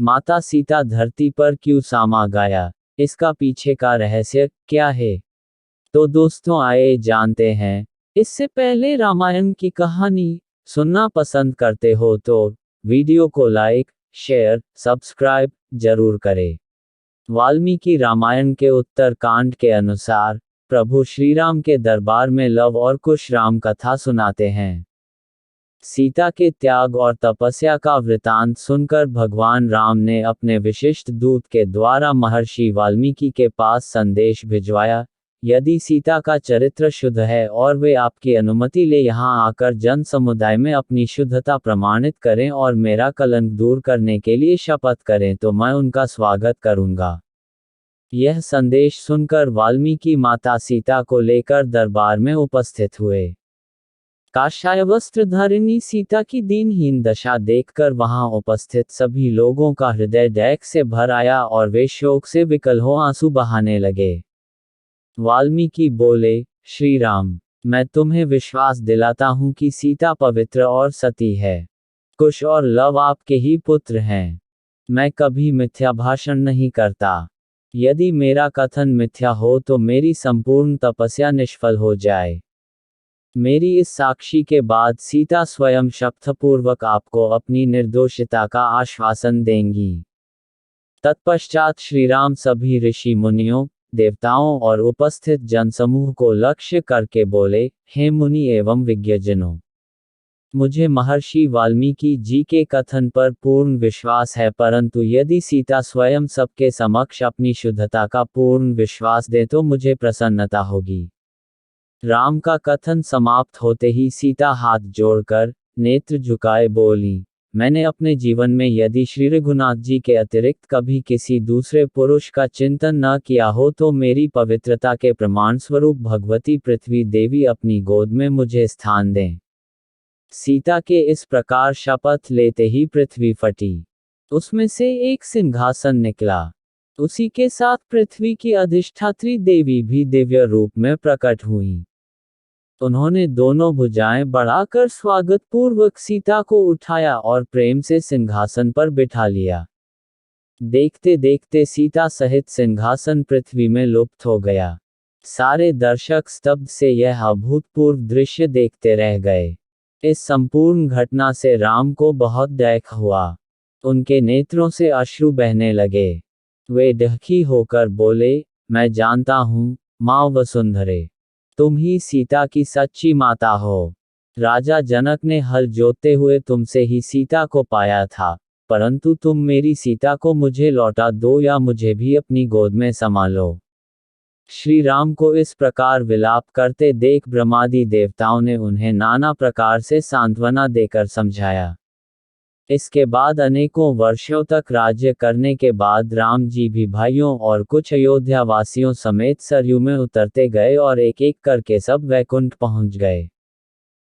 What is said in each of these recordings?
माता सीता धरती पर क्यों समा गया, इसका पीछे का रहस्य क्या है? तो दोस्तों आइए जानते हैं। इससे पहले रामायण की कहानी सुनना पसंद करते हो तो वीडियो को लाइक, शेयर, सब्सक्राइब जरूर करें। वाल्मीकि रामायण के उत्तर कांड के अनुसार प्रभु श्रीराम के दरबार में लव और कुश राम कथा सुनाते हैं। सीता के त्याग और तपस्या का वृतांत सुनकर भगवान राम ने अपने विशिष्ट दूत के द्वारा महर्षि वाल्मीकि के पास संदेश भिजवाया, यदि सीता का चरित्र शुद्ध है और वे आपकी अनुमति ले यहाँ आकर जन समुदाय में अपनी शुद्धता प्रमाणित करें और मेरा कलंक दूर करने के लिए शपथ करें तो मैं उनका स्वागत करूंगा। यह संदेश सुनकर वाल्मीकि माता सीता को लेकर दरबार में उपस्थित हुए। काषाय वस्त्रधारिणी सीता की दीनहीन दशा देखकर वहां उपस्थित सभी लोगों का हृदय दैख से भर आया और वे शोक से विकल हो आंसू बहाने लगे। वाल्मीकि बोले, श्री राम, मैं तुम्हें विश्वास दिलाता हूं कि सीता पवित्र और सती है। कुश और लव आपके ही पुत्र हैं। मैं कभी मिथ्या भाषण नहीं करता। यदि मेरा कथन मिथ्या हो तो मेरी संपूर्ण तपस्या निष्फल हो जाए। मेरी इस साक्षी के बाद सीता स्वयं शपथपूर्वक आपको अपनी निर्दोषिता का आश्वासन देंगी। तत्पश्चात श्रीराम सभी ऋषि मुनियों, देवताओं और उपस्थित जनसमूह को लक्ष्य करके बोले, हे मुनि एवं विज्ञजनों, मुझे महर्षि वाल्मीकि जी के कथन पर पूर्ण विश्वास है, परंतु यदि सीता स्वयं सबके समक्ष अपनी शुद्धता का पूर्ण विश्वास दे तो मुझे प्रसन्नता होगी। राम का कथन समाप्त होते ही सीता हाथ जोड़कर, नेत्र झुकाए बोली, मैंने अपने जीवन में यदि श्री रघुनाथ जी के अतिरिक्त कभी किसी दूसरे पुरुष का चिंतन न किया हो तो मेरी पवित्रता के प्रमाण स्वरूप भगवती पृथ्वी देवी अपनी गोद में मुझे स्थान दें। सीता के इस प्रकार शपथ लेते ही पृथ्वी फटी। उसमें से एक सिंहासन निकला। उसी के साथ पृथ्वी की अधिष्ठात्री देवी भी दिव्य रूप में प्रकट हुई। उन्होंने दोनों भुजाएं बढ़ाकर स्वागत पूर्वक सीता को उठाया और प्रेम से सिंहासन पर बिठा लिया। देखते देखते सीता सहित सिंहासन पृथ्वी में लुप्त हो गया। सारे दर्शक स्तब्ध से यह अभूतपूर्व दृश्य देखते रह गए। इस संपूर्ण घटना से राम को बहुत दैख हुआ। उनके नेत्रों से अश्रु बहने लगे। वे दुखी होकर बोले, मैं जानता हूँ, माँ वसुंधरे, तुम ही सीता की सच्ची माता हो। राजा जनक ने हल जोतते हुए तुमसे ही सीता को पाया था, परंतु तुम मेरी सीता को मुझे लौटा दो या मुझे भी अपनी गोद में समा लो। श्री राम को इस प्रकार विलाप करते देख ब्रह्मादि देवताओं ने उन्हें नाना प्रकार से सांत्वना देकर समझाया। इसके बाद अनेकों वर्षों तक राज्य करने के बाद राम जी भी भाइयों और कुछ अयोध्या वासियों समेत सरयू में उतरते गए और एक एक करके सब वैकुंठ पहुंच गए।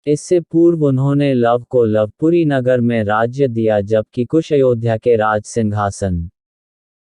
इससे पूर्व उन्होंने लव को लवपुरी नगर में राज्य दिया, जबकि कुश अयोध्या के राज सिंहासन